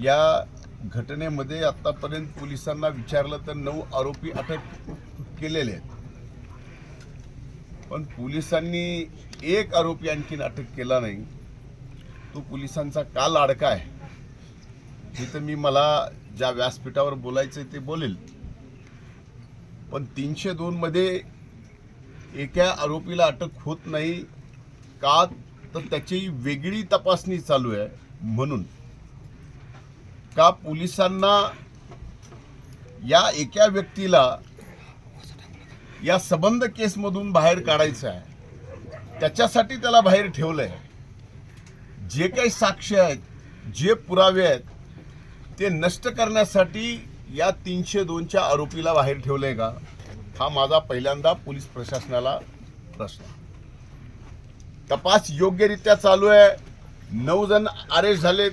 या घटनेमध्ये आतापर्यंत पोलिसांना विचारलं तर 9 आरोपी अटक केलेले आहेत, पण पोलिसांनी एक आरोपी आणखीन अटक केला नाही. तो पोलिसांचा का लाडका आहे हे तर मला ज्या व्यासपीठावर बोलायचं ते बोलेल. पण 302 मध्ये एका आरोपीला अटक होत नाही का, तर त्याची वेगळी तपासणी चालू आहे. म्हणून का पोलिसांना या एका व्यक्तीला या सबंध केसमधून बाहेर काढायचं आहे, त्याच्यासाठी त्याला बाहेर ठेवलंय. जे काही साक्ष आहेत, जे पुरावे आहेत, ते नष्ट करण्यासाठी या 302च्या आरोपीला बाहेर ठेवलंय का, हा माझा पहिल्यांदा पोलीस प्रशासनाला प्रश्न. तपास योग्यरित्या चालू आहे. 9 जण अरेस्ट झालेत.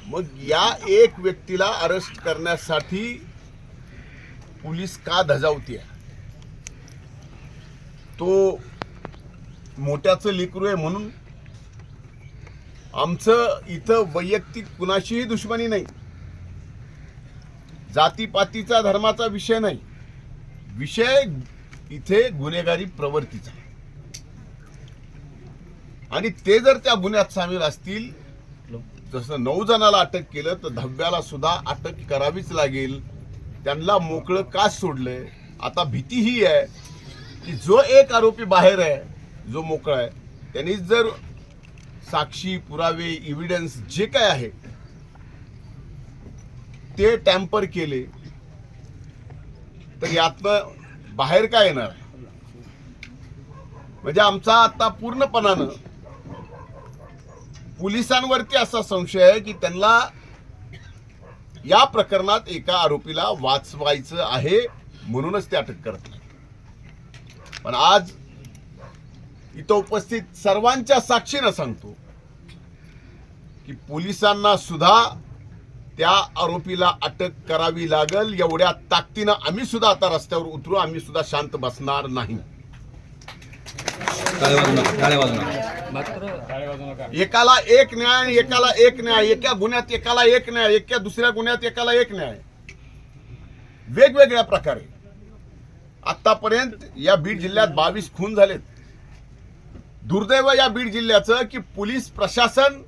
मग या एक व्यक्तीला अरेस्ट करण्यासाठी पोलीस का धजावतीये? तो मोठ्याचं लेकरू आहे म्हणून. आमचं इथं वैयक्तिक कुणाशीही दुश्मनी नाही, जातीपातीचा धर्माचा विषय नाही. विषय इथे गुन्हेगारी प्रवृत्तीचा. आणि ते जर त्या गुन्ह्यात सामील असतील, जसं 9 जणाला अटक केलं तर 10व्याला सुद्धा अटक करावीच लागेल. त्यांना मोकळं का सोडलंय? आता भीती ही आहे की जो एक आरोपी बाहेर आहे, जो मोकळा आहे, त्यांनी जर साक्षी, पुरावे, एव्हिडन्स जे काय आहे ते टॅम्पर केले तर यातनं बाहेर काय येणार? म्हणजे आमचा आता पूर्णपणानं पोलिसांवरती असा संशय आहे की त्यांना या प्रकरणात एका आरोपीला वाचवायचं आहे, म्हणूनच ते अटक करत नाही. पण आज इथं उपस्थित सर्वांच्या साक्षीनं सांगतो की पोलिसांना सुद्धा त्या आरोपीला अटक करावी लागल. एवढ्या ताकदीनं आम्ही सुद्धा आता रस्त्यावर उतरू. आम्ही सुद्धा शांत बसणार नाही. एकाला एक न्याय, एकाला एक न्याय, एका गुन्ह्यात एकाला एक न्याय, एका दुसऱ्या गुन्ह्यात एकाला एक न्याय, वेगवेगळ्या प्रकारे. आतापर्यंत या बीड जिल्ह्यात 22 खून झालेत. दुर्दैव या बीड जिल्ह्याचं की पोलीस प्रशासन,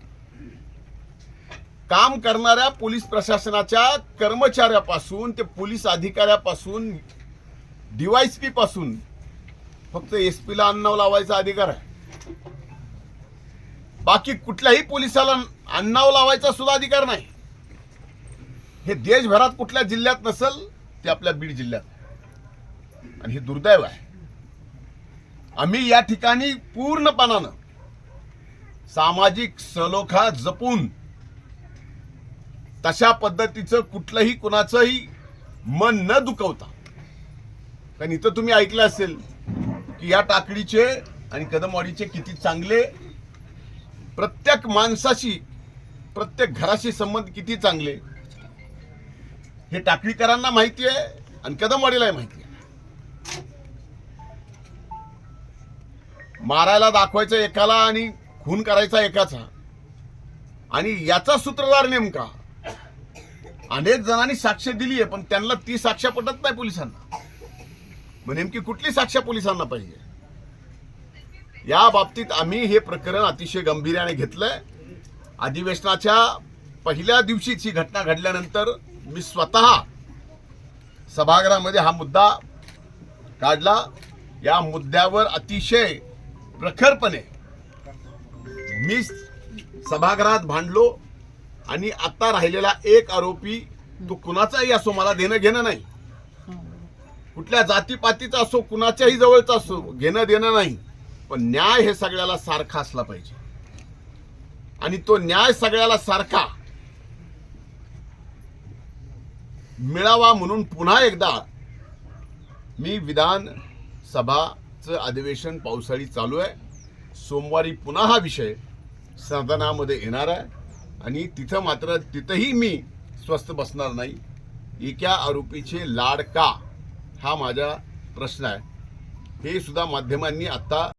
काम करणाऱ्या पोलीस प्रशासनाच्या कर्मचाऱ्यापासून ते पोलीस अधिकाऱ्यापासून डीवायएसपी पासून फक्त एसपीला अन्नाव लावायचा अधिकार आहे. बाकी कुठल्याही पोलिसाला अन्नाव लावायचा सुद्धा अधिकार नाही. हे देशभरात कुठल्या जिल्ह्यात नसेल, ते आपल्या बीड जिल्ह्यात. आणि हे दुर्दैव आहे. आम्ही या ठिकाणी पूर्णपणानं सामाजिक सलोखा जपून तशा पद्धतीचं कुठलंही कुणाचंही मन न दुखवता, कारण इथं तुम्ही ऐकलं असेल की या टाकडीचे आणि कदमवाडीचे किती चांगले, प्रत्येक माणसाशी, प्रत्येक घराशी संबंध किती चांगले हे टाकडीकरांना माहिती आहे आणि कदमवाडीलाही माहिती आहे. मारायला दाखवायचं एकाला आणि खून करायचा एकाचा. आणि याचा सूत्रधार नेमका अनेक जणांनी साक्ष दिली आहे, पण त्यांना ती साक्ष पटत नाही पोलिसांना. मग नेमकी कुठली साक्ष पोलिसांना पाहिजे? या बाबतीत आम्ही हे प्रकरण अतिशय गंभीर्याने घेतलंय. अधिवेशनाच्या पहिल्या दिवशीच ही घटना घडल्यानंतर मी स्वतः सभागृहामध्ये हा मुद्दा काढला. या मुद्द्यावर अतिशय प्रखरपणे मी सभागृहात भांडलो. आणि आता राहिलेला एक आरोपी, तो कुणाचाही असो, मला देणं घेणं नाही, कुठल्या जातीपातीचा असो, कुणाच्याही जवळचा असो, घेणं देणं नाही, पण न्याय हे सगळ्याला सारखा असला पाहिजे. आणि तो न्याय सगळ्याला सारखा मिळावा म्हणून पुन्हा एकदा मी विधानसभाचं अधिवेशन पावसाळी चालू आहे. सोमवारी पुन्हा हा विषय सदनामध्ये येणार आहे आणि तिथं मात्र तिथंही मी स्वस्थ बसणार नाही. एका आरोपीचे लाड का, हा माझा प्रश्न आहे. हे सुद्धा माध्यमांनी आता